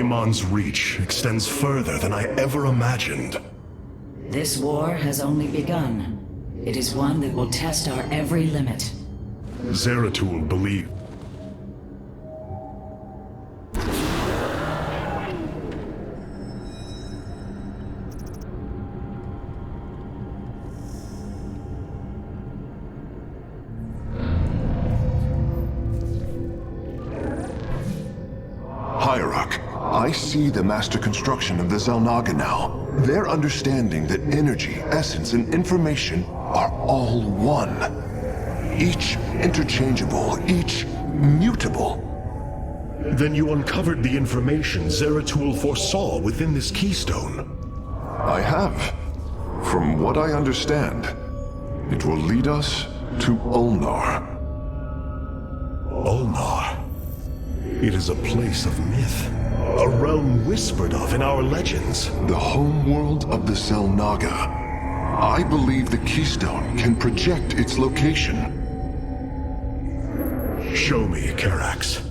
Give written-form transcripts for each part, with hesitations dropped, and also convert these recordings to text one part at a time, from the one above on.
Paimon's reach extends further than I ever imagined. This war has only begun. It is one that will test our every limit. Zeratul believed. Hierarch, I see the master construction of the Xel'Naga now. Their understanding that energy, essence, and information are all one. Each interchangeable, each mutable. Then you uncovered the information Zeratul foresaw within this keystone. I have. From what I understand, it will lead us to Ulnar. Ulnar. It is a place of myth. A realm whispered of in our legends. The homeworld of the Xel'Naga. I believe the keystone can project its location. Show me, Karax.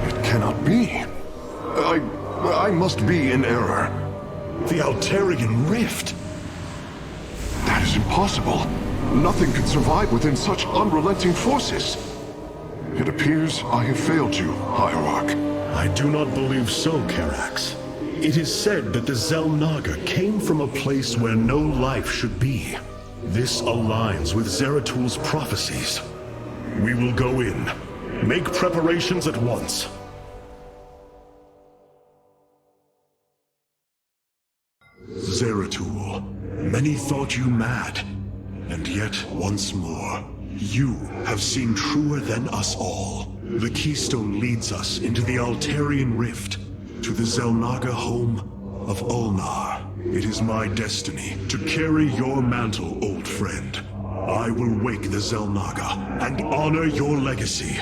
It cannot be. I must be in error. The Altarian Rift. That is impossible. Nothing can survive within such unrelenting forces. It appears I have failed you, Hierarch. I do not believe so, Karax. It is said that the Xel'Naga came from a place where no life should be. This aligns with Zeratul's prophecies. We will go in. Make preparations at once. Zeratul, many thought you mad. And yet, once more, you have seen truer than us all. The keystone leads us into the Altarian Rift, to the Xel'Naga home of Ulnar. It is my destiny to carry your mantle, old friend. I will wake the Xel'Naga and honor your legacy.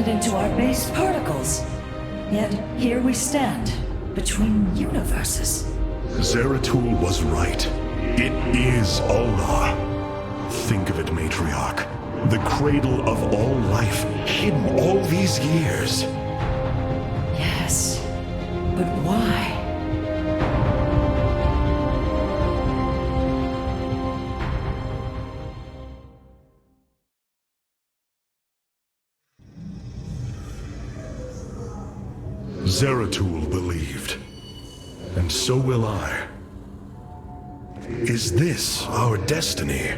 Into our base particles. Yet here we stand, between universes. Zeratul was right. It is Ulnar. Think of it, Matriarch. The cradle of all life, hidden all these years. Yes, but why? Zeratul believed, and so will I. Is this our destiny?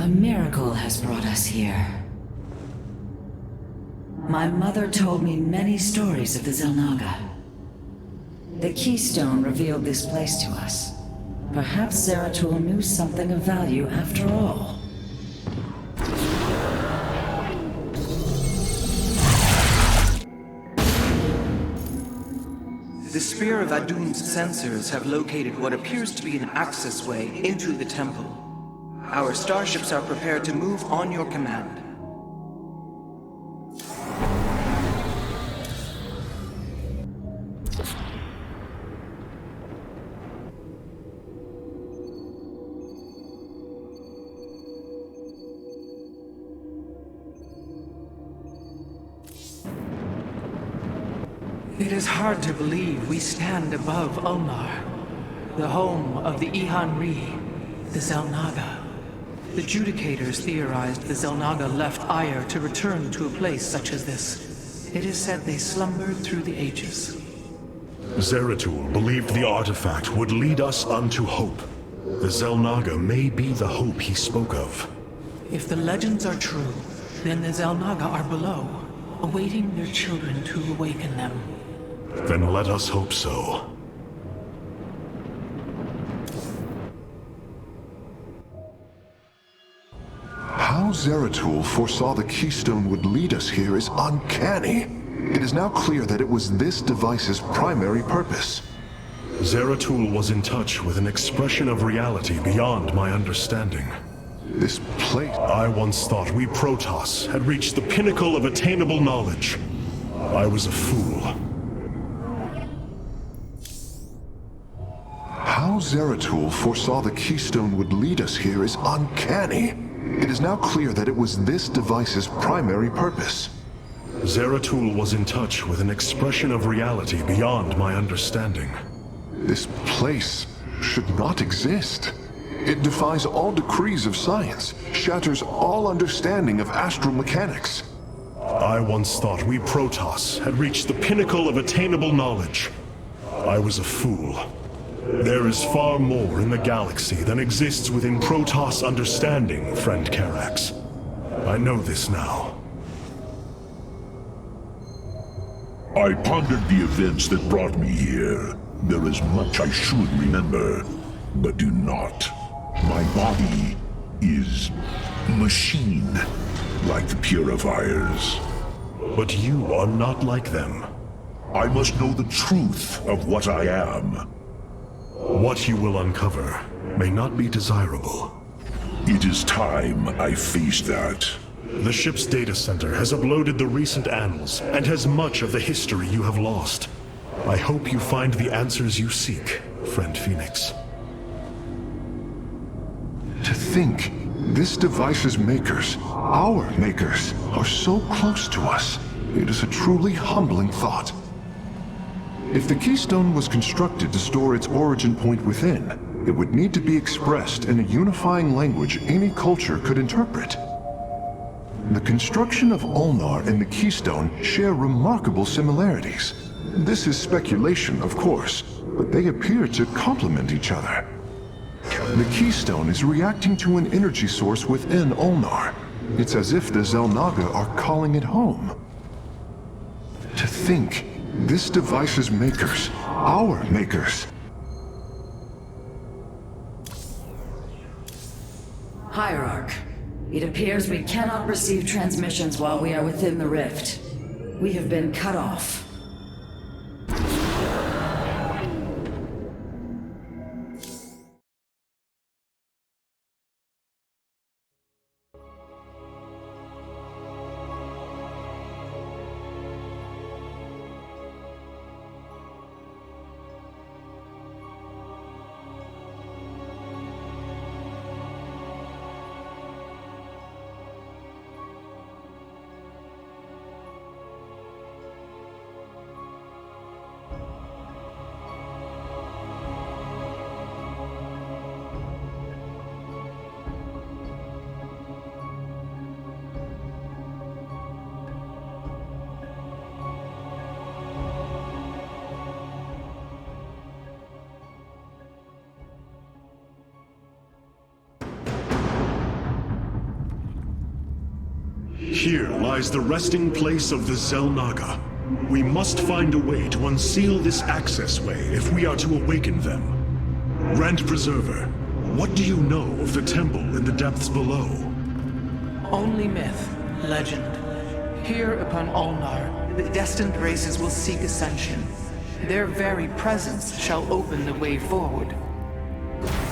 A miracle has brought us here. My mother told me many stories of the Xel'Naga. The keystone revealed this place to us. Perhaps Zeratul knew something of value after all. The Spear of Adun's sensors have located what appears to be an access way into the temple. Our starships are prepared to move on your command. It is hard to believe we stand above Ulnar, the home of the Ihan-Ri, the Xel'Naga. The Judicators theorized the Xel'Naga left Aiur to return to a place such as this. It is said they slumbered through the ages. Zeratul believed the artifact would lead us unto hope. The Xel'Naga may be the hope he spoke of. If the legends are true, then the Xel'Naga are below, awaiting their children to awaken them. Then let us hope so. How Zeratul foresaw the Keystone would lead us here is uncanny. It is now clear that it was this device's primary purpose. Zeratul was in touch with an expression of reality beyond my understanding. This place... I once thought we Protoss had reached the pinnacle of attainable knowledge. I was a fool. How Zeratul foresaw the Keystone would lead us here is uncanny. It is now clear that it was this device's primary purpose. Zeratul was in touch with an expression of reality beyond my understanding. This place should not exist. It defies all decrees of science, shatters all understanding of astral mechanics. I once thought we Protoss had reached the pinnacle of attainable knowledge. I was a fool. There is far more in the galaxy than exists within Protoss understanding, friend Karax. I know this now. I pondered the events that brought me here. There is much I should remember, but do not. My body is machine, like the purifiers. But you are not like them. I must know the truth of what I am. What you will uncover may not be desirable. It is time I faced that. The ship's data center has uploaded the recent annals and has much of the history you have lost. I hope you find the answers you seek, friend Phoenix. To think, this device's makers, our makers, are so close to us. It is a truly humbling thought. If the Keystone was constructed to store its origin point within, it would need to be expressed in a unifying language any culture could interpret. The construction of Ulnar and the Keystone share remarkable similarities. This is speculation, of course, but they appear to complement each other. The Keystone is reacting to an energy source within Ulnar. It's as if the Xel'Naga are calling it home. To think, this device's makers, our makers. Hierarch, it appears we cannot receive transmissions while we are within the rift. We have been cut off. Here lies the resting place of the Xel'Naga. We must find a way to unseal this access way if we are to awaken them. Grand Preserver, what do you know of the temple in the depths below? Only myth, legend. Here upon Ulnar, the destined races will seek ascension. Their very presence shall open the way forward.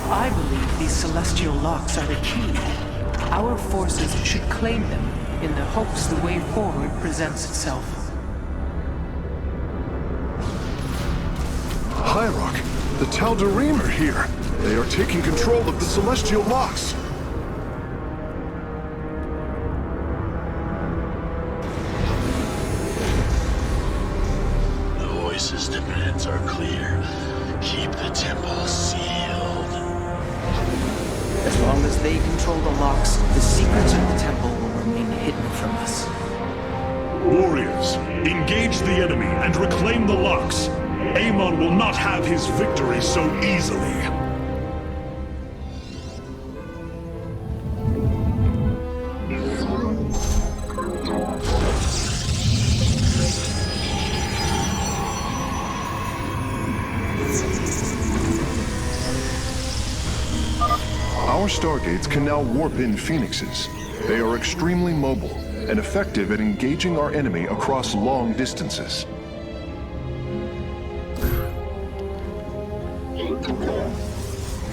I believe these celestial locks are the key. Our forces should claim them in the hopes the way forward presents itself. Hierarch, the Tal'Darim are here. They are taking control of the celestial locks. The voice's demands are clear. Keep the temple sealed. As long as they control the locks, the secrets of the temple will remain hidden from us. Warriors, engage the enemy and reclaim the locks. Amon will not have his victory so easily. Our stargates can now warp in phoenixes. They are extremely mobile and effective at engaging our enemy across long distances.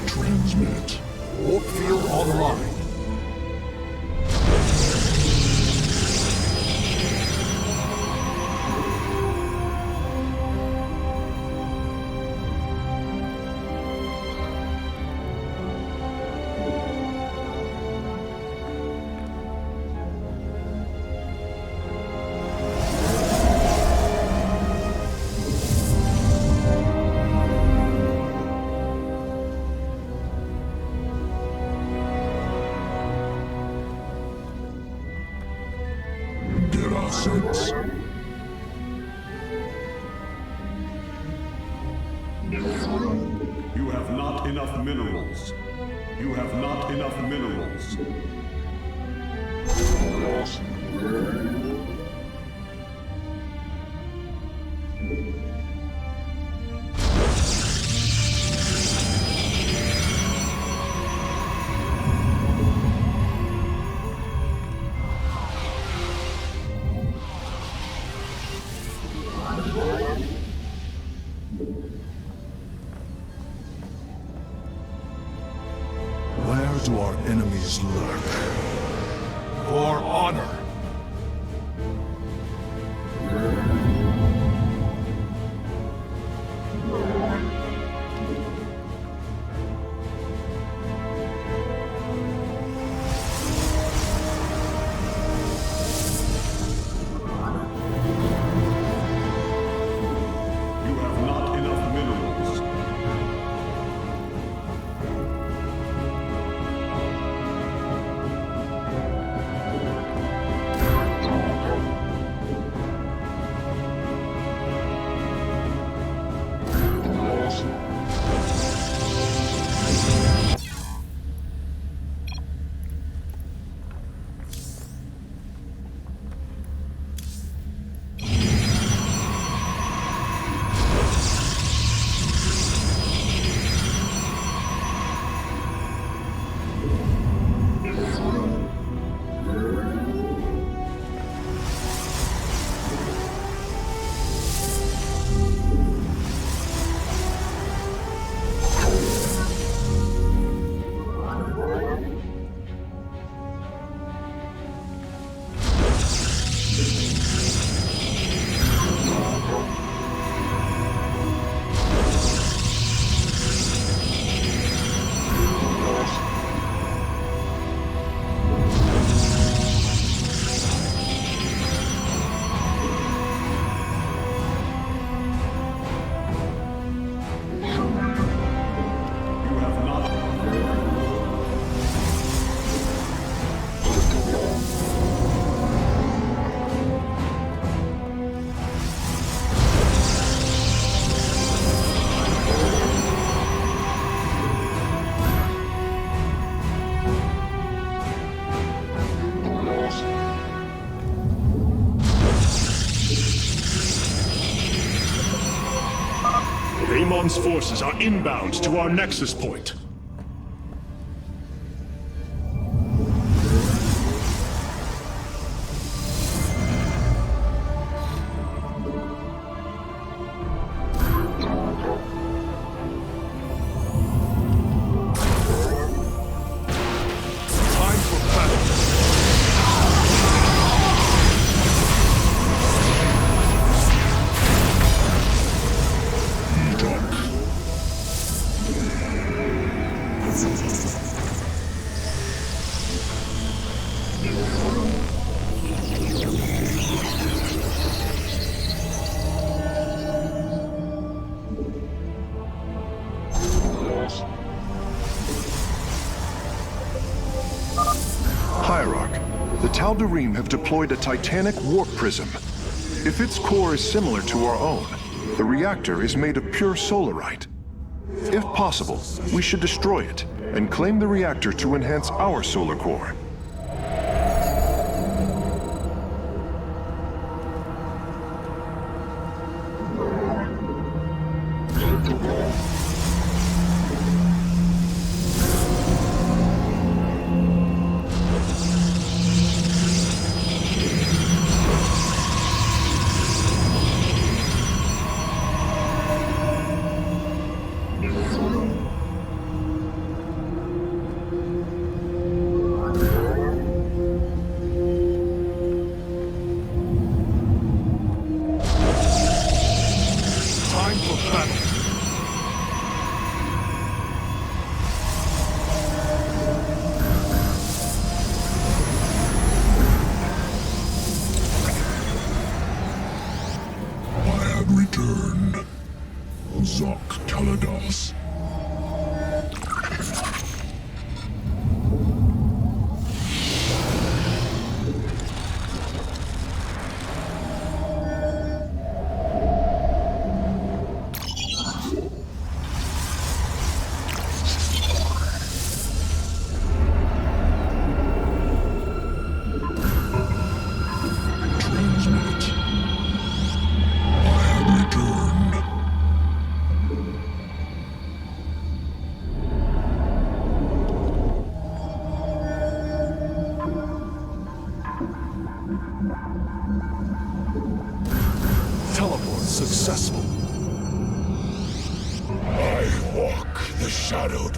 Transmit. Warp field online. Sense. You have not enough minerals. You have not enough minerals. Where do our enemies lurk? For honor! You have not enough minerals. Amon's forces are inbound to our nexus point. Time for battle! Hierarch, the Tal'Darim have deployed a titanic warp prism. If its core is similar to our own, the reactor is made of pure solarite. If possible, we should destroy it and claim the reactor to enhance our solar core.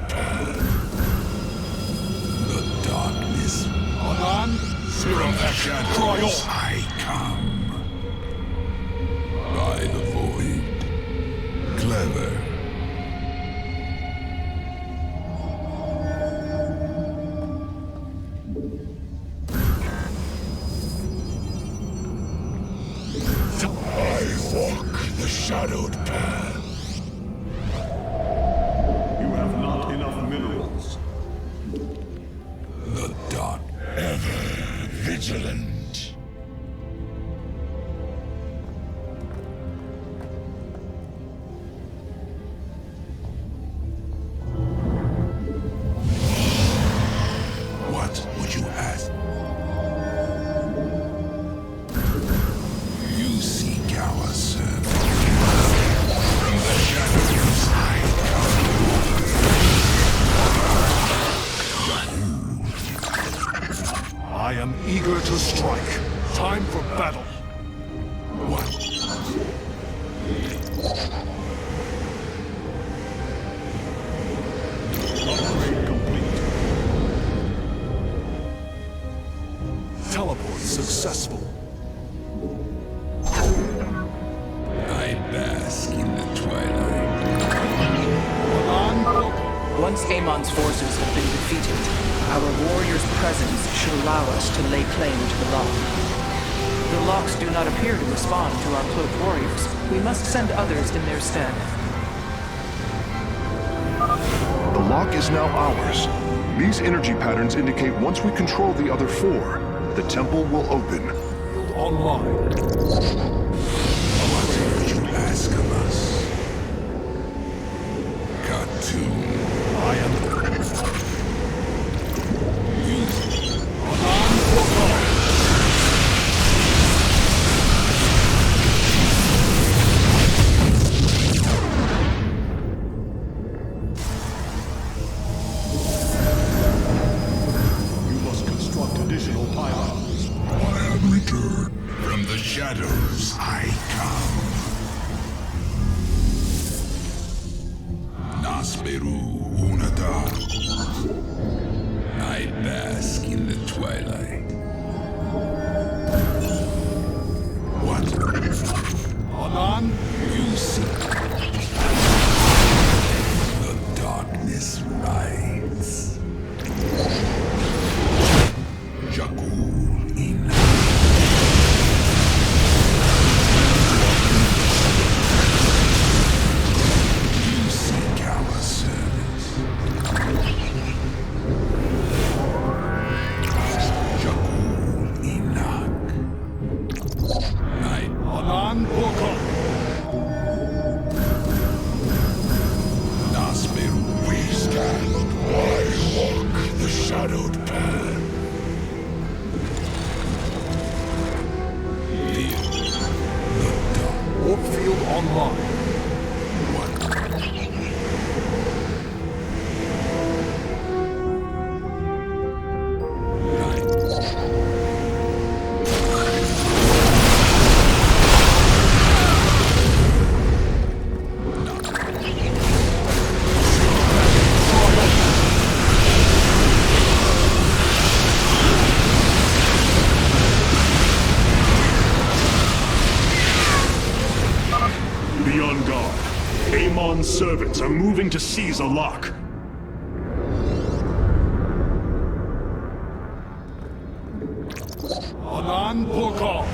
path. The darkness. Anan, From the shadows I come. By the void. Clever. I walk the shadowed path. you have not enough minerals. The dark, ever vigilant. What would you ask? You seek our service. From the shadows I I am eager to strike. Time for battle. What? Upgrade complete. Teleport successful. I bask in the twilight. Once Amon's forces have been defeated, our warrior's presence should allow us to lay claim to the lock. The locks do not appear to respond to our cloaked warriors. We must send others in their stead. The lock is now ours. These energy patterns indicate once we control the other four, the temple will open. Online. What would you ask of us? Cartoon. I am You must construct additional pylons. I have returned. From the shadows I come. Nasperu Unata. I bask in the twilight. What? Anan, You see. The darkness rides. Jakul in. You seek our service. Jakul Inak. I Anan Boko. Nasperu we stand. I walk the shadowed path. The dark. Warp field online. Be on guard. Amon's servants are moving to seize a lock. Anan Boko.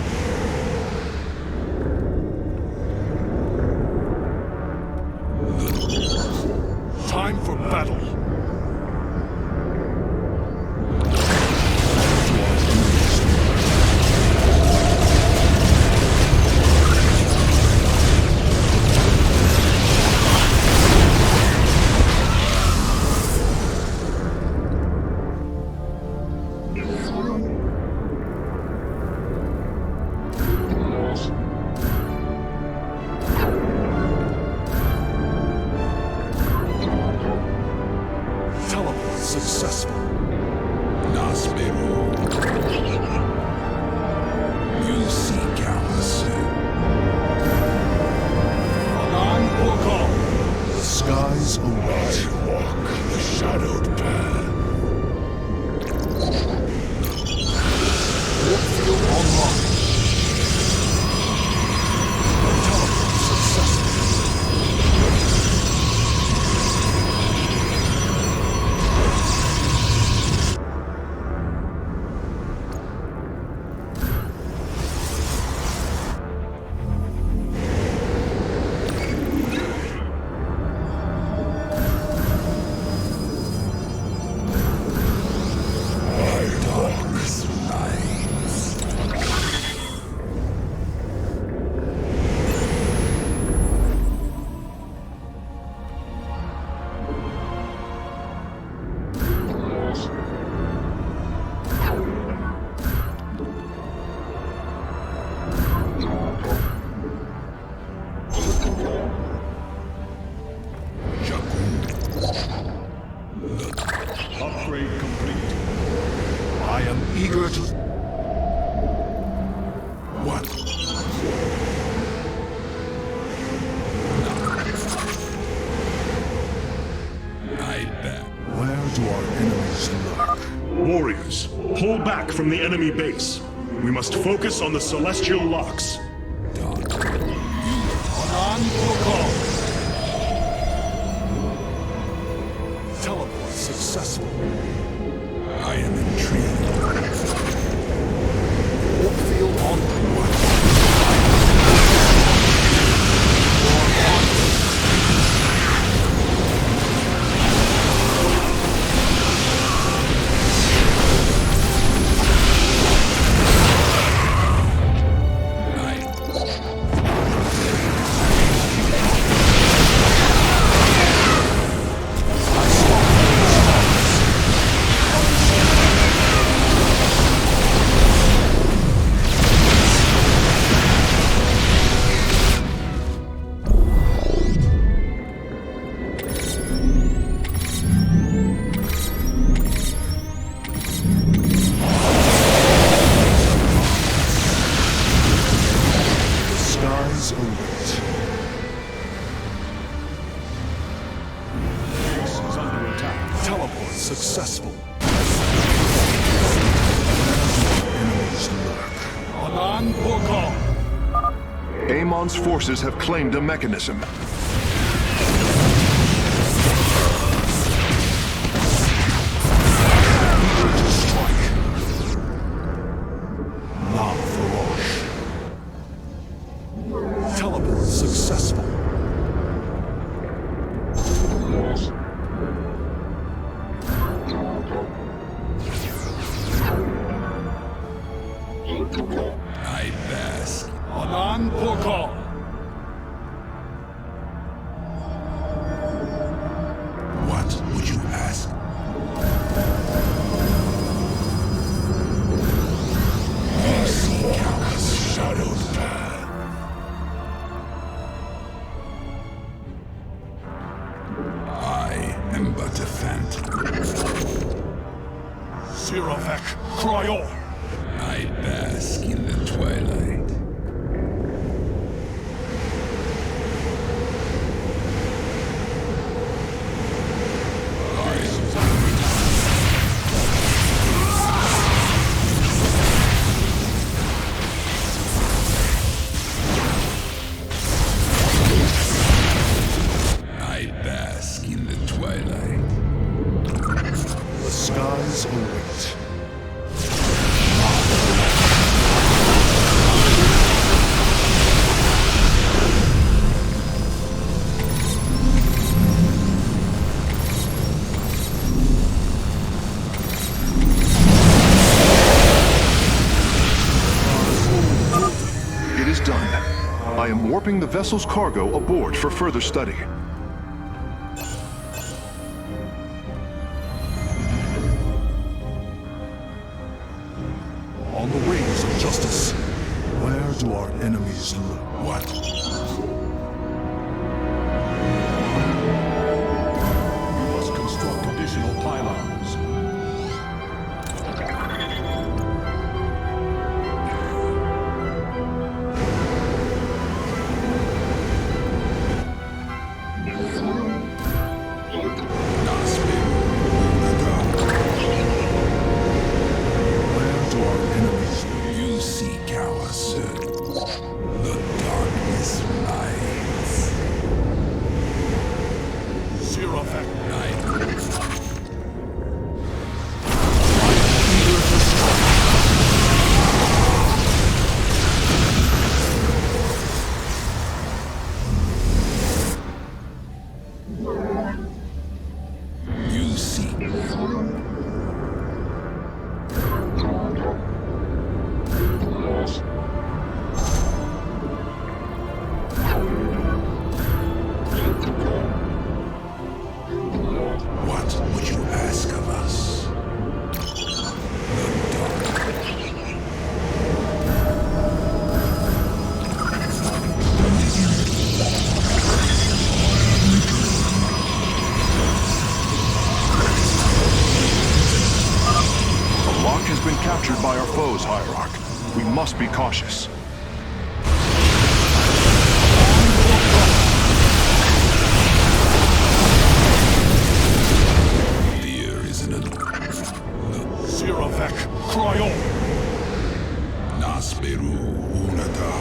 Time for battle. Teleport successful. Nasperu. You seek our service. Anan Boko. skies await. Walk the shadowed path. Warfield online. Teleport successful. Upgrade complete. I am eager to... What? I bet. Where do our enemies lurk? Warriors, pull back from the enemy base. We must focus on the celestial locks. Teleport successful. I am intrigued. Warfield online. Skies await. Base is under attack. Teleport successful. Enemies lurk. Amon's forces have claimed a mechanism. Eager to strike. La Faroche. Teleport successful. I bask. Anan Poko. What would you ask? We seek out the shadowed path. I am but a phantom. Siravek Cryor. I bask in the twilight. I bask in the twilight. The skies await. It is done. I am warping the vessel's cargo aboard for further study. On the wings of justice, where do our enemies lurk? What? You must construct additional pylons. has been captured by our foes, Hierarch. We must be cautious. The air is in a... Siravek, Cryon! Nasperu Unata.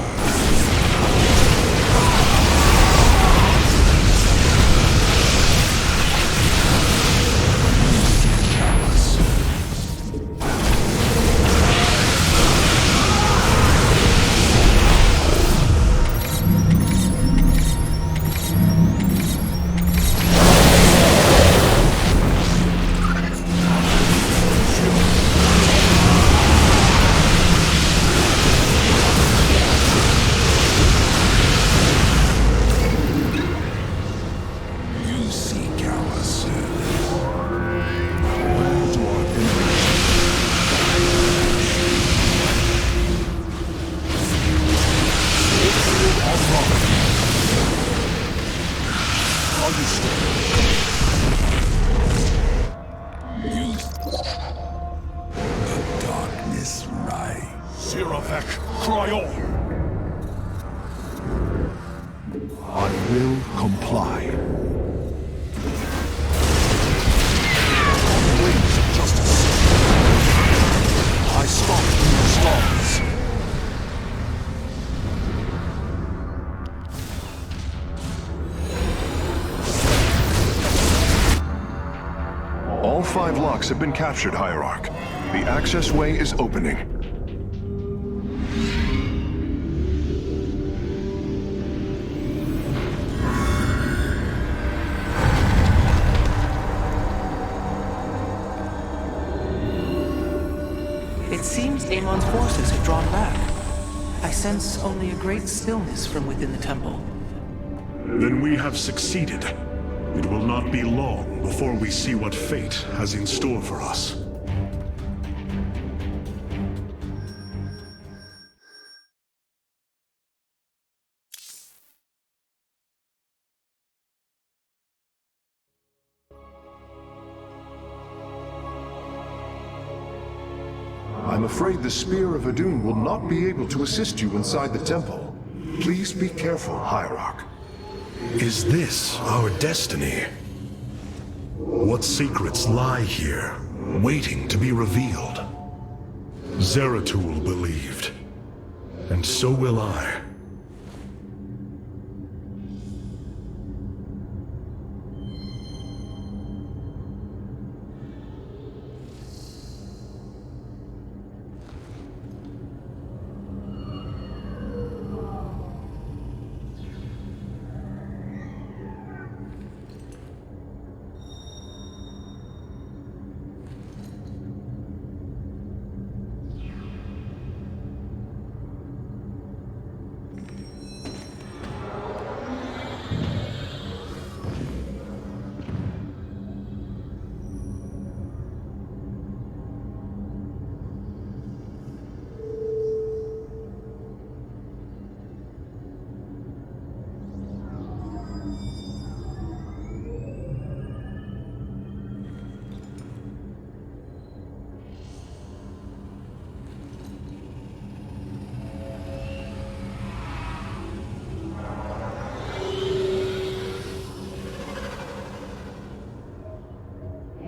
I will comply. Wings of justice. I stalk through stars. All 5 locks have been captured, Hierarch. The access way is opening. It seems Amon's forces have drawn back. I sense only a great stillness from within the temple. Then we have succeeded. It will not be long before we see what fate has in store for us. I'm afraid the Spear of Adun will not be able to assist you inside the temple. Please be careful, Hierarch. Is this our destiny? What secrets lie here, waiting to be revealed? Zeratul believed, and so will I.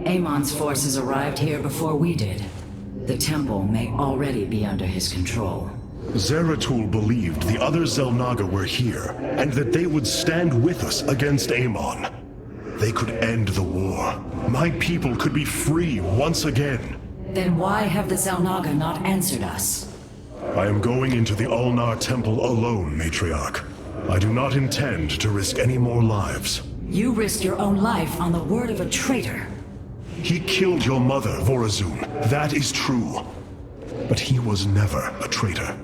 Amon's forces arrived here before we did. The temple may already be under his control. Zeratul believed the other Xel'Naga were here, and that they would stand with us against Amon. They could end the war. My people could be free once again. Then why have the Xel'Naga not answered us? I am going into the Ulnar Temple alone, Matriarch. I do not intend to risk any more lives. You risked your own life on the word of a traitor. He killed your mother, Vorazun. That is true. But he was never a traitor.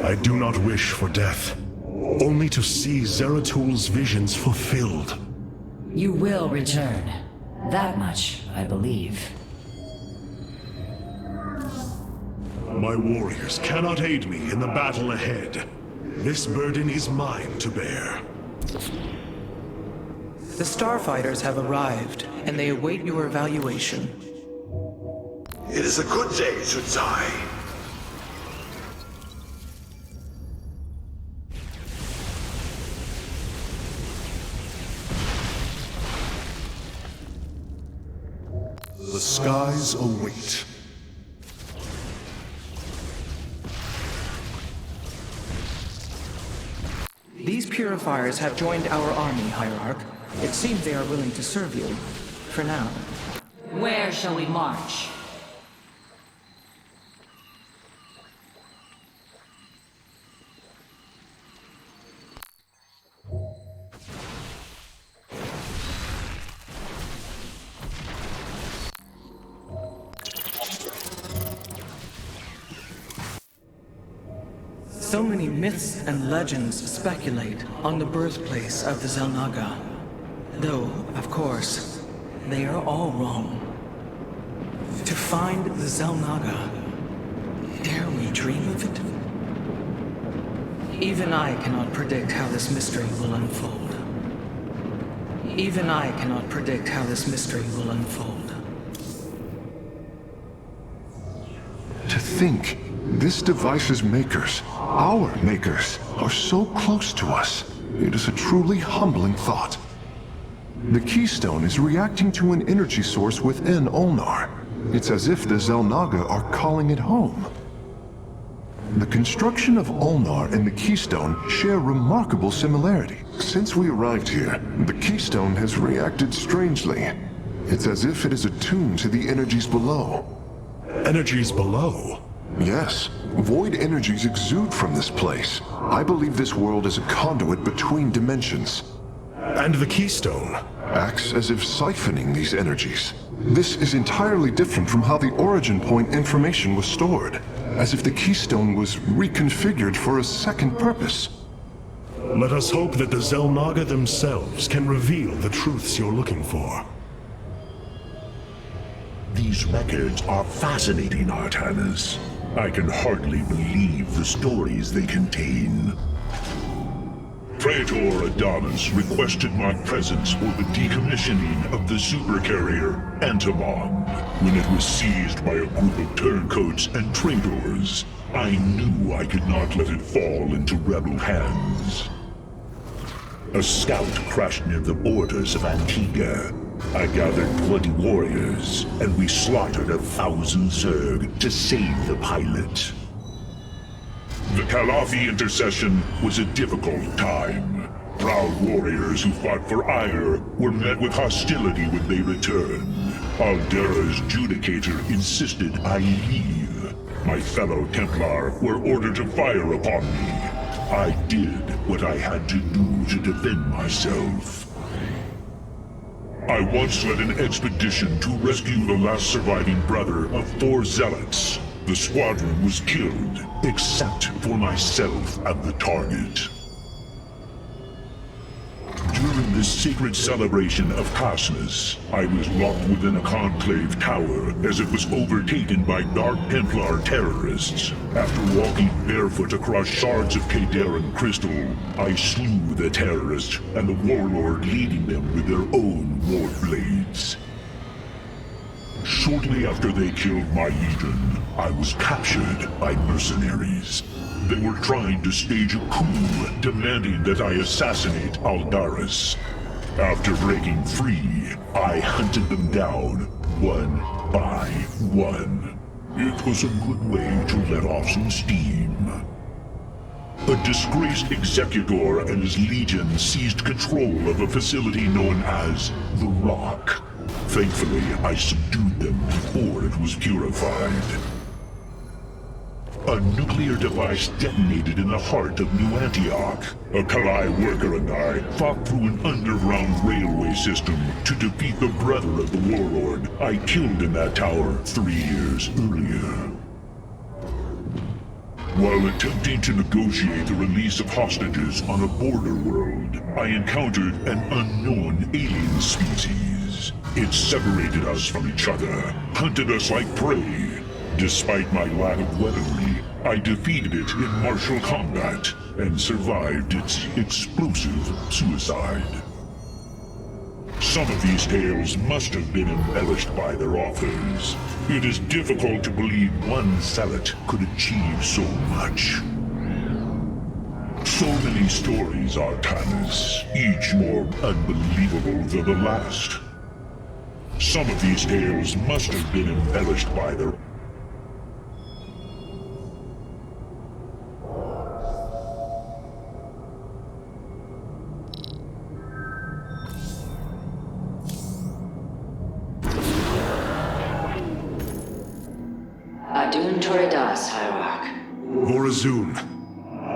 I do not wish for death. Only to see Zeratul's visions fulfilled. You will return. That much, I believe. My warriors cannot aid me in the battle ahead. This burden is mine to bear. The Starfighters have arrived, and they await your evaluation. It is a good day to die. The skies await. These purifiers have joined our army, Hierarch. It seems they are willing to serve you. For now. Where shall we march? So many myths and legends speculate on the birthplace of the Xel'Naga. Though, of course, they are all wrong. To find the Xel'Naga, dare we dream of it? Even I cannot predict how this mystery will unfold. Even I cannot predict how this mystery will unfold. To think, this device's makers, our makers, are so close to us. It is a truly humbling thought. The Keystone is reacting to an energy source within Ulnar. It's as if the Xel'Naga are calling it home. The construction of Ulnar and the Keystone share remarkable similarity. Since we arrived here, the Keystone has reacted strangely. It's as if it is attuned to the energies below. Energies below? Yes, void energies exude from this place. I believe this world is a conduit between dimensions. And the Keystone? Acts as if siphoning these energies. This is entirely different from how the origin point information was stored, as if the Keystone was reconfigured for a second purpose. Let us hope that the Xel'Naga themselves can reveal the truths you're looking for. These records are fascinating, Artanis. I can hardly believe the stories they contain. Praetor Adonis requested my presence for the decommissioning of the supercarrier Antimon. When it was seized by a group of turncoats and traitors, I knew I could not let it fall into rebel hands. A scout crashed near the borders of Antigua. I gathered 20 warriors, and we slaughtered 1,000 Zerg to save the pilot. The Calafi intercession was a difficult time. Proud warriors who fought for ire were met with hostility when they returned. Aldera's Judicator insisted I leave. My fellow Templar were ordered to fire upon me. I did what I had to do to defend myself. I once led an expedition to rescue the last surviving brother of 4 zealots. The squadron was killed, except for myself and the target. During this sacred celebration of Cosmos, I was locked within a conclave tower as it was overtaken by Dark Templar terrorists. After walking barefoot across shards of Kadaran crystal, I slew the terrorists and the warlord leading them with their own war blades. Shortly after they killed my legion, I was captured by mercenaries. They were trying to stage a coup, demanding that I assassinate Aldaris. After breaking free, I hunted them down, one by one. It was a good way to let off some steam. A disgraced executor and his legion seized control of a facility known as The Rock. Thankfully, I subdued them before it was purified. A nuclear device detonated in the heart of New Antioch. A Kalai worker and I fought through an underground railway system to defeat the brother of the warlord I killed in that tower 3 years earlier. While attempting to negotiate the release of hostages on a border world, I encountered an unknown alien species. It separated us from each other, hunted us like prey. Despite my lack of weaponry, I defeated it in martial combat and survived its explosive suicide. Some of these tales must have been embellished by their authors. It is difficult to believe one zealot could achieve so much. So many stories, Artanis, each more unbelievable than the last. Some of these tales must have been embellished by their... Adun Toridas, Hierarch. Vorazun,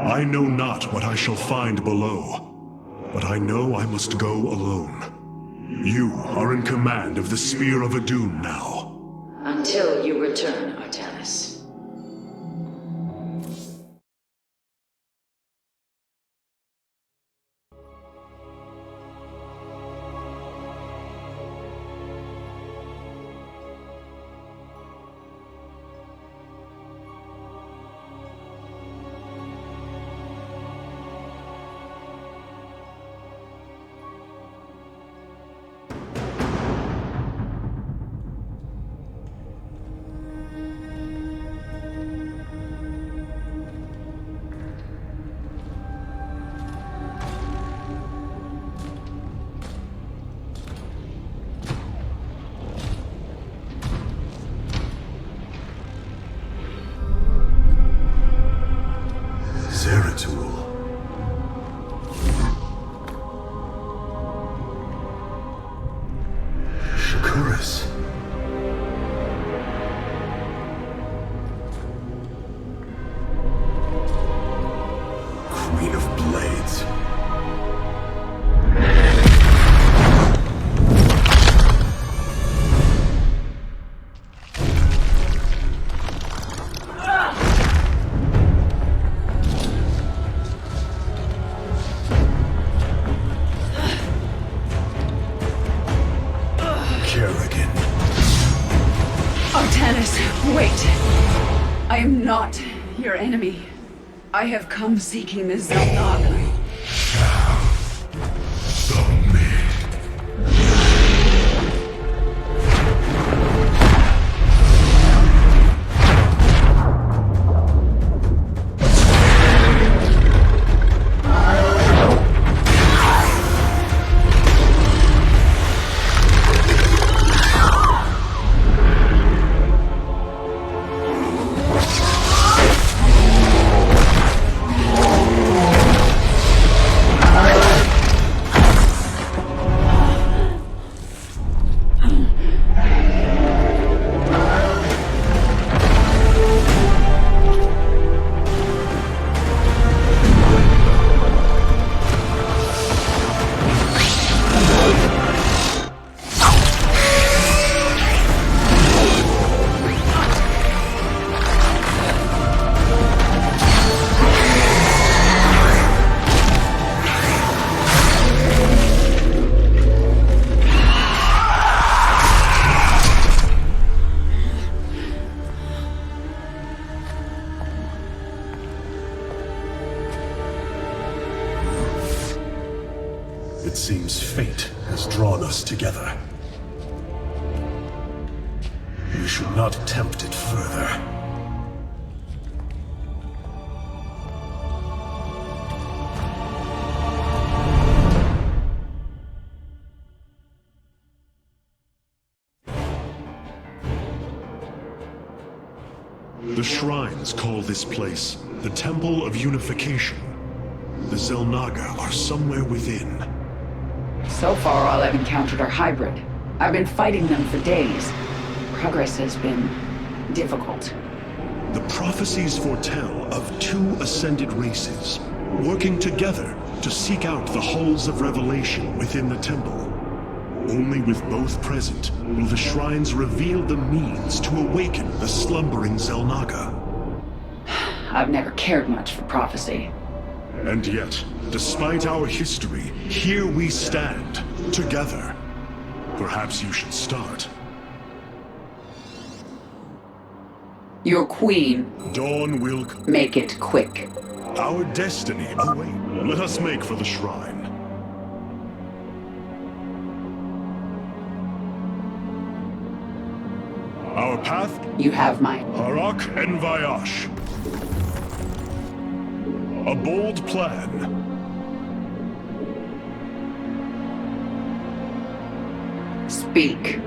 I know not what I shall find below, but I know I must go alone. You are in command of the Spear of Adun now. Until you return, Artanis. Kerrigan. Artanis, wait! I am not your enemy. I have come seeking the Xel'Naga. It seems fate has drawn us together. We should not attempt it further. The shrines call this place the Temple of Unification. The Xel'Naga are somewhere within. So far, all I've encountered are hybrid. I've been fighting them for days. Progress has been difficult. The prophecies foretell of two ascended races, working together to seek out the halls of revelation within the temple. Only with both present will the shrines reveal the means to awaken the slumbering Xel'Naga. I've never cared much for prophecy. And yet, despite our history, here we stand, together. Perhaps you should start. Your queen. Dawn will... Make it quick. Our destiny await. Let us make for the shrine. Our path? You have mine. Harak and Vayash. A bold plan. Speak.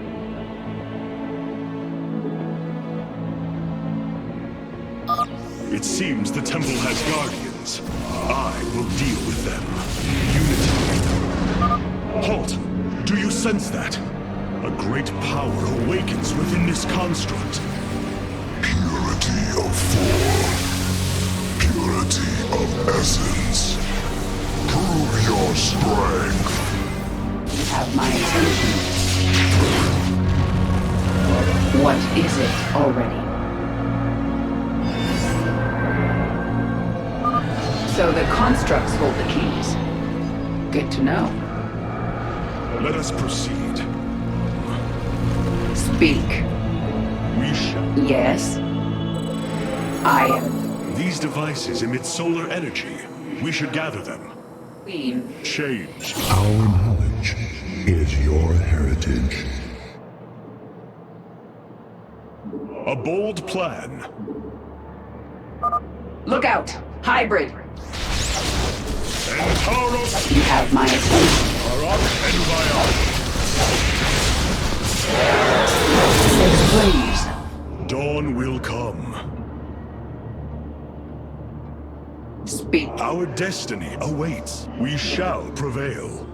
It seems the temple has guardians. I will deal with them. Unity. Halt! Do you sense that? A great power awakens within this construct. Purity of form. Purity of essence. Prove your strength. You have my attention. What is it already? So the constructs hold the keys. Good to know. Let us proceed. Speak. We shall... Yes? I am These devices emit solar energy. We should gather them. Queen. Change. Our knowledge is your heritage. A bold plan. Look out! Hybrid! Entaros, You have my attention. Harak, and Vayash. Explain yourself. Dawn will come. Speak. Our destiny awaits. We shall prevail.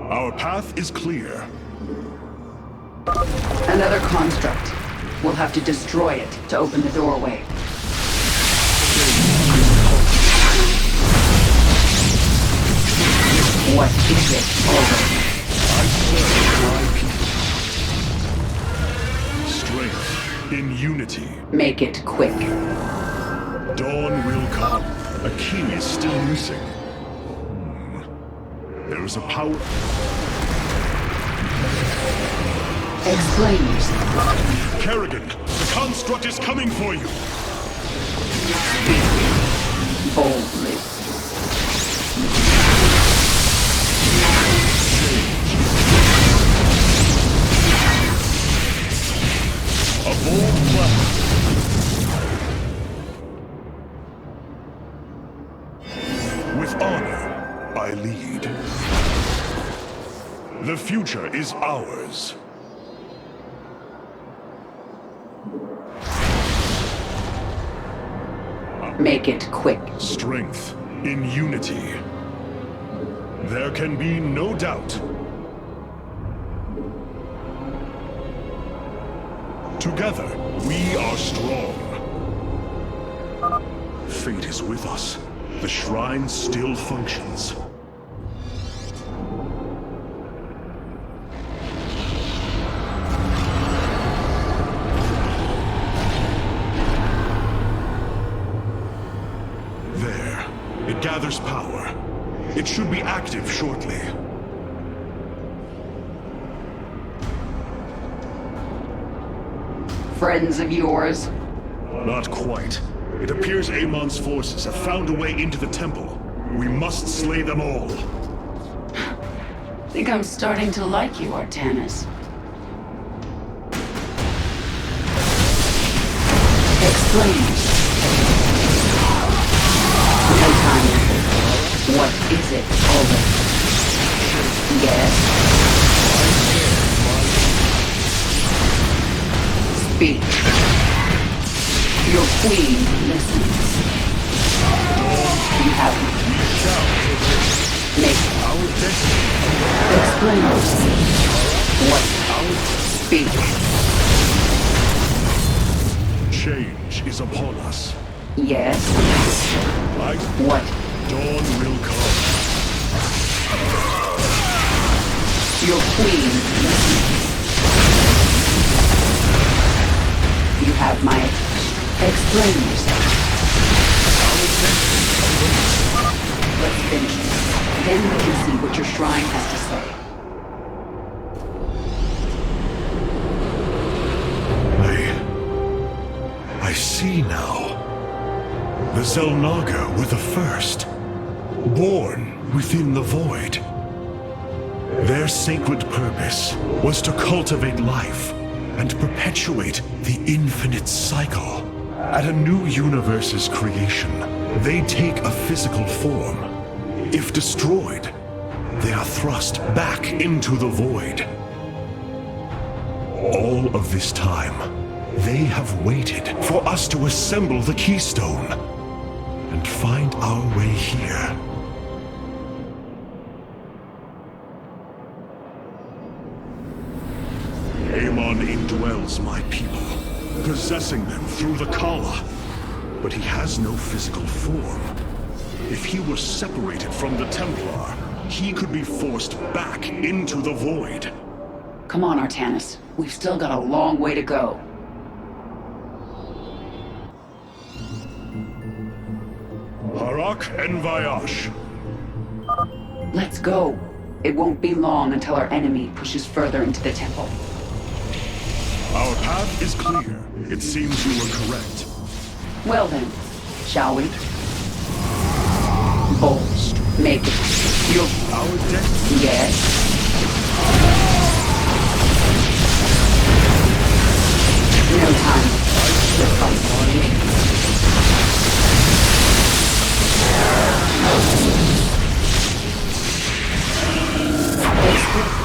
Our path is clear. Another construct. We'll have to destroy it to open the doorway. What is it already? I serve my people. Strength in unity. Make it quick. Dawn will come. A key is still missing. There is a power... Explain yourself. Kerrigan, the construct is coming for you. Boldly. A bold plan. With honor, I lead. The future is ours. Make it quick. Strength in unity. There can be no doubt. Together, we are strong. Fate is with us. The shrine still functions. There. It gathers power. It should be active shortly. Friends of yours? Not quite. It appears Amon's forces have found a way into the temple. We must slay them all. Think I'm starting to like you, Artanis. Explain. No time. What is it already? Yes? Speak. Your queen listens. You have me. Make Our destiny. Explain yourself. What? Speak. Change is upon us. Yes? What? Dawn will come. Your queen listens. You have my... Explain yourself. Let's finish this. Then we can see what your shrine has to say. I see now. The Xel'Naga were the first. Born within the void. Their sacred purpose was to cultivate life and perpetuate the infinite cycle. At a new universe's creation, they take a physical form. If destroyed, they are thrust back into the void. All of this time, they have waited for us to assemble the keystone and find our way here. Amon indwells my people, possessing them through the Kala. But he has no physical form. If he were separated from the Templar, he could be forced back into the void. Come on, Artanis. We've still got a long way to go. Harak and Vayash. Let's go. It won't be long until our enemy pushes further into the temple. Our path is clear. It seems you were correct. Well then, shall we? Bold. Make it. Our destiny. Yes. No time to fight.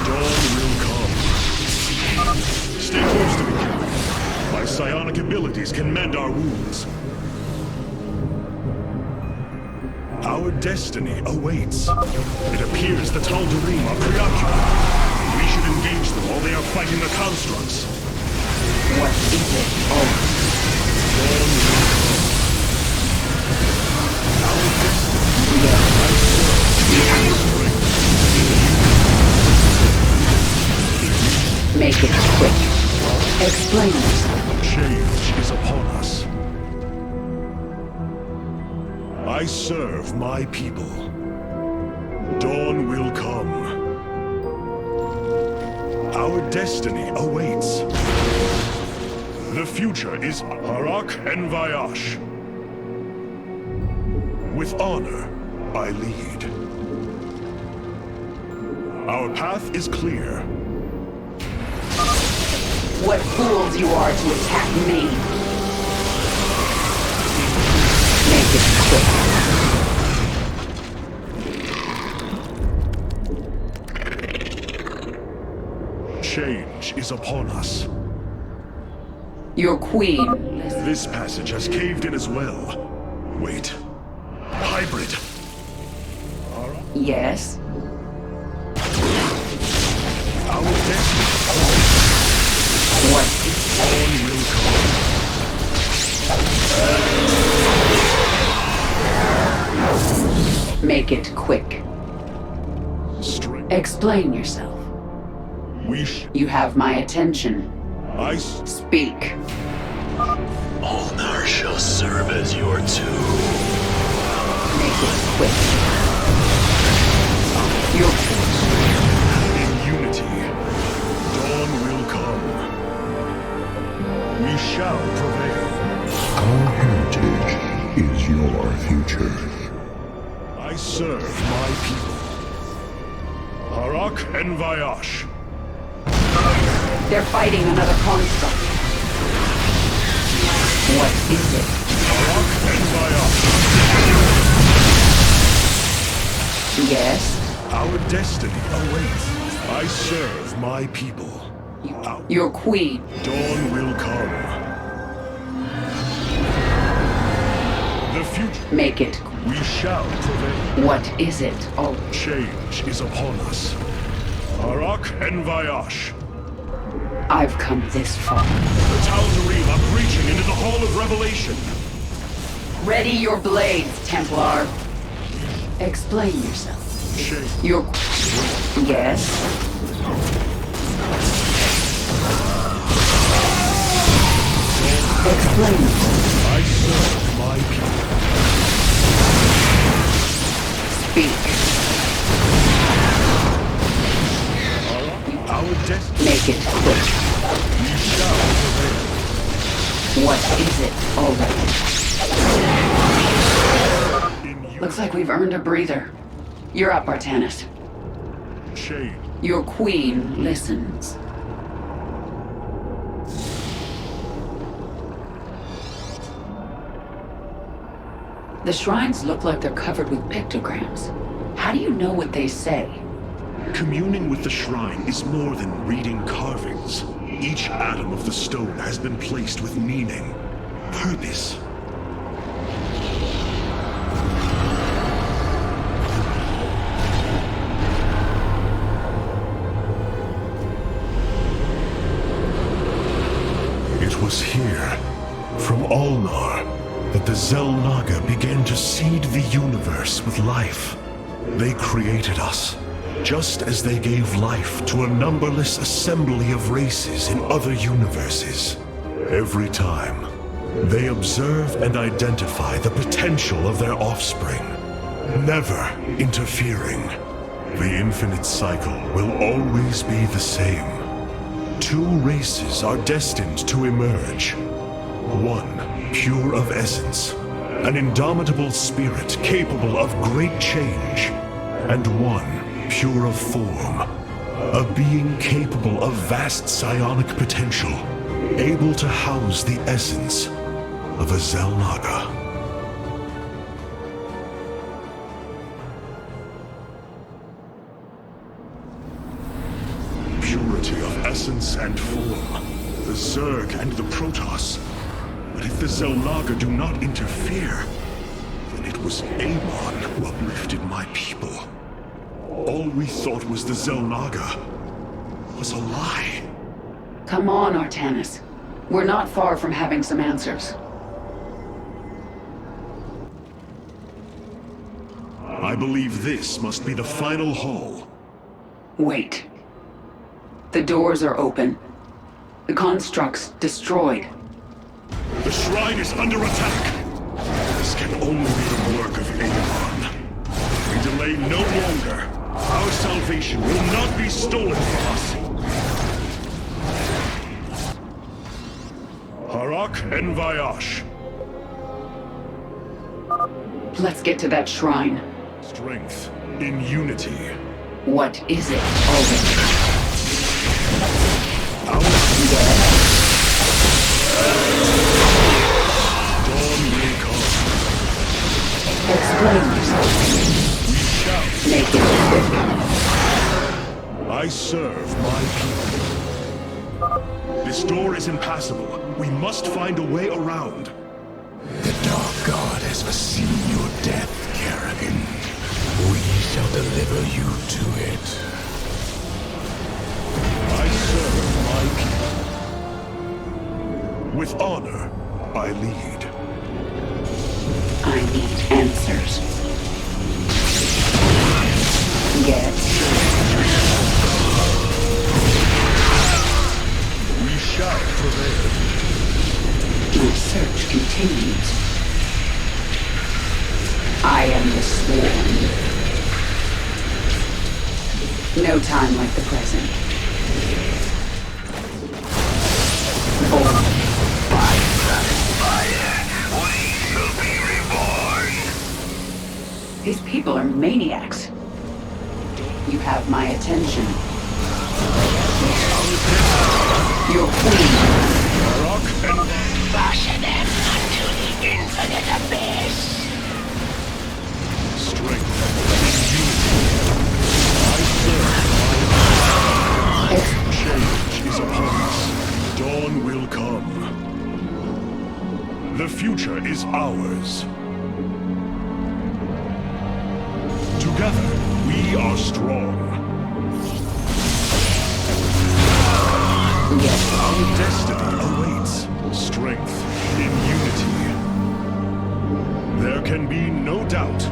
Dawn will come. Stay close to me. My psionic abilities can mend our wounds. Our destiny awaits. It appears the Tal'Darim are preoccupied. We should engage them while they are fighting the constructs. What is it? Oh. Dawn will come. Our destiny. Make it quick. Explain yourself. Change is upon us. I serve my people. Dawn will come. Our destiny awaits. The future is Harak and Vayash. With honor, I lead. Our path is clear. What fools you are to attack me. Make it quick. Change is upon us. Your queen. This passage has caved in as well. Wait. Hybrid. Yes? Our destiny. What? Dawn will come. Make it quick. Strength. Explain yourself. You have my attention. Speak. Ulnar shall serve as your tomb. Make it quick. Your In unity, dawn will come. We shall prevail. Our heritage is your future. I serve my people. Harak and Vayash. They're fighting another construct. What is it? Harak and Vayash. Yes? Our destiny awaits. I serve my people. Your queen. Dawn will come. The future. Make it. We shall prevail. What is it? Oh, Change is upon us. Harak and Vayash. I've come this far. The Tal'Darim are breaching into the Hall of Revelation. Ready your blades, Templar. Explain yourself. Change. Your... Yes? Explain. I serve my people. Speak. Our destiny. Make it quick. We shall prevail. What is it already? Looks like we've earned a breather. You're up, Artanis. Change. Your queen listens. The shrines look like they're covered with pictograms. How do you know what they say? Communing with the shrine is more than reading carvings. Each atom of the stone has been placed with meaning, purpose. It was here, from Ulnar, that the Xel'Naga began to seed the universe with life. They created us, just as they gave life to a numberless assembly of races in other universes. Every time, they observe and identify the potential of their offspring, never interfering. The infinite cycle will always be the same. Two races are destined to emerge. One, pure of essence, an indomitable spirit capable of great change, and one, pure of form, a being capable of vast psionic potential, able to house the essence of a Xel'Naga. Purity of essence and form, the Zerg and the Protoss. But if the Xel'Naga do not interfere, then it was Amon who uplifted my people. All we thought was the Xel'Naga was a lie. Come on, Artanis. We're not far from having some answers. I believe this must be the final hall. Wait. The doors are open. The construct's destroyed. The shrine is under attack. This can only be the work of Amon. We delay no longer. Our salvation will not be stolen from us. Harak and Vayash. Let's get to that shrine. Strength in unity. What is it, Alaric? Our dawn will come. Explain yourself. We shall. Make it quick. I serve my people. This door is impassable. We must find a way around. The Dark God has foreseen your death, Kerrigan. We shall deliver you to it. I serve my people. With honor, I lead. I need answers. Yes. We shall prevail. My search continues. I am the Sworn. No time like the present. Born. By fire, we shall be reborn. These people are maniacs. You have my attention. Your queen. Rock and Fashion them unto the infinite abyss. strength in unity. I serve my people. Change is upon us. Dawn will come. The future is ours. Together, we are strong. Yes. Our destiny awaits. Strength in unity. There can be no doubt.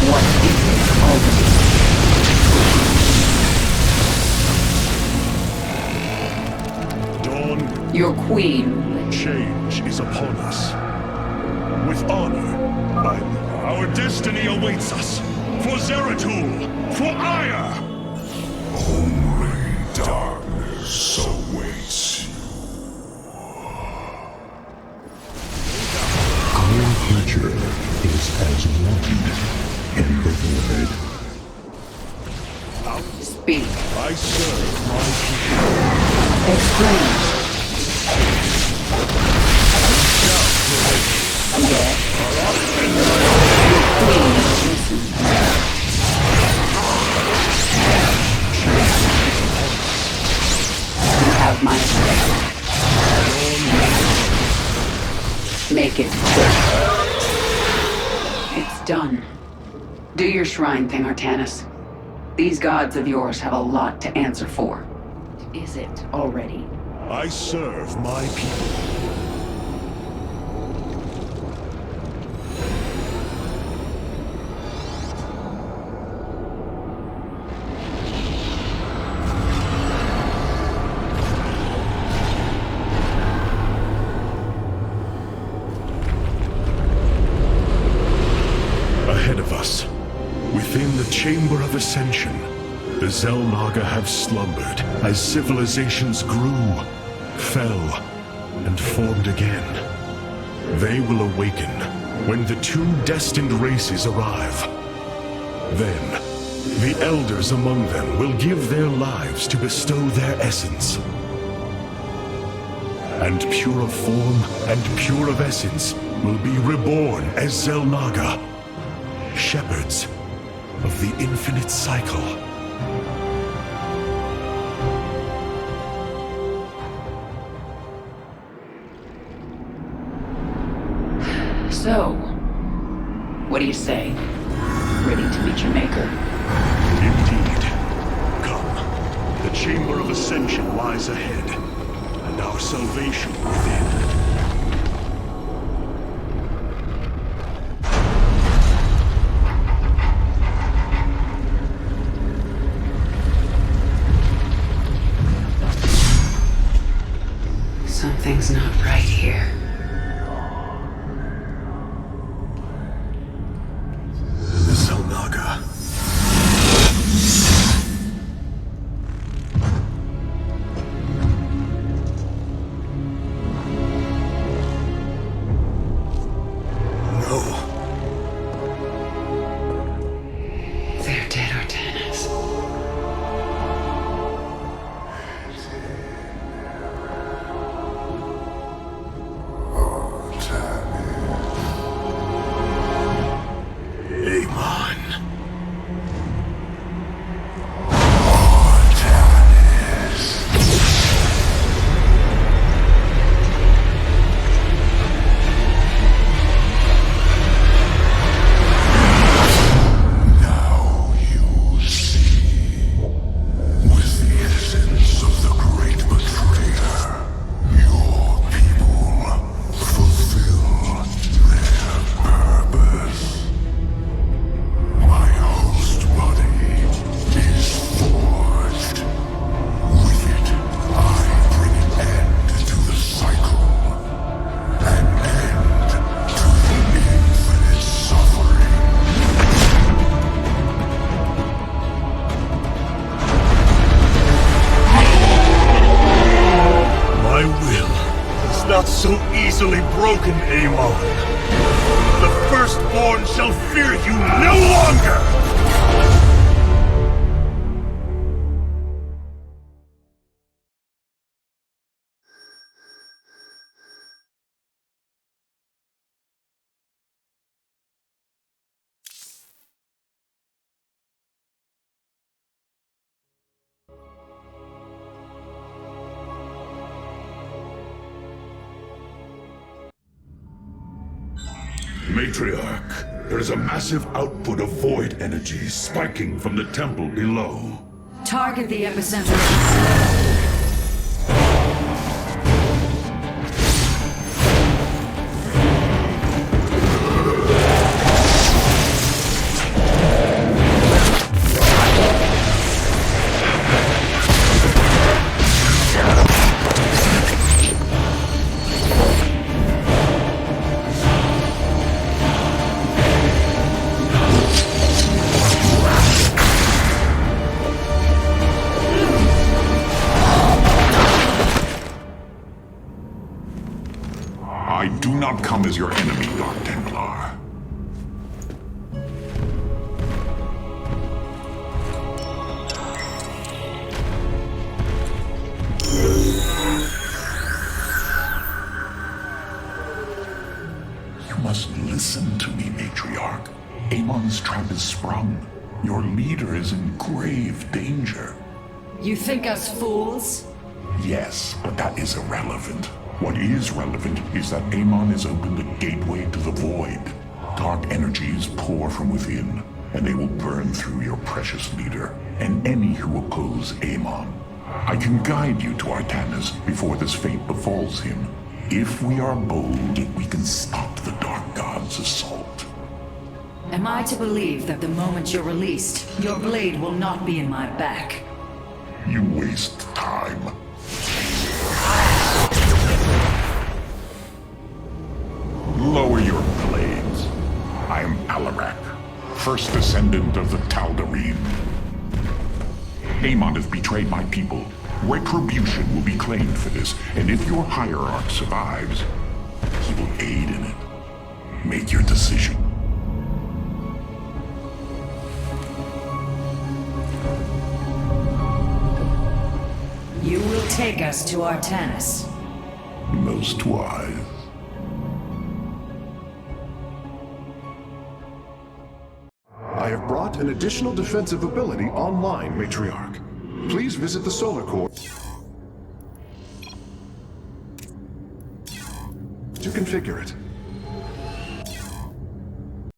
What is it, Alaric? Dawn, Your queen. change is upon us. With honor, I lead. Our destiny awaits us. For Zeratul, for Aya! Only darkness awaits you. Our future is as one in the void. Speak. I serve my people. Explain. Shall prevail. Yes. Please listen. You have my attention. Make it quick. It's done. Do your shrine thing, Artanis. These gods of yours have a lot to answer for. Is it already? I serve my people. Ahead of us, within the Chamber of Ascension, the Xel'Naga have slumbered as civilizations grew, fell, and formed again. They will awaken when the two destined races arrive. Then, the elders among them will give their lives to bestow their essence. And pure of form and pure of essence will be reborn as Xel'Naga, shepherds of the infinite cycle. So, what do you say? Ready to meet your maker? Indeed. Come. The Chamber of Ascension lies ahead, and our salvation within. Something's not right here. The Xel'Naga. No. They're dead, Artanis. So easily broken, Amon. The firstborn shall fear you no longer! Matriarch, there is a massive output of void energy spiking from the temple below. Target the epicenter. I do not come as your enemy, Dark Templar. Amon's trap is sprung. Your leader is in grave danger. You think us fools? Yes, but that is irrelevant. What is relevant is that Amon has opened a gateway to the void. Dark energies pour from within, and they will burn through your precious leader, and any who oppose Amon. I can guide you to Artanis before this fate befalls him. If we are bold, we can stop the Dark God's assault. Am I to believe that the moment you're released, your blade will not be in my back? You waste time. Lower your blades. I am Alaric, first descendant of the Tal'Darim. Amon has betrayed my people. Retribution will be claimed for this, and if your hierarch survives, he will aid in it. Make your decision. You will take us to Artanis. Most wise. I have brought an additional defensive ability online, Matriarch. Please visit the Solar Core to configure it.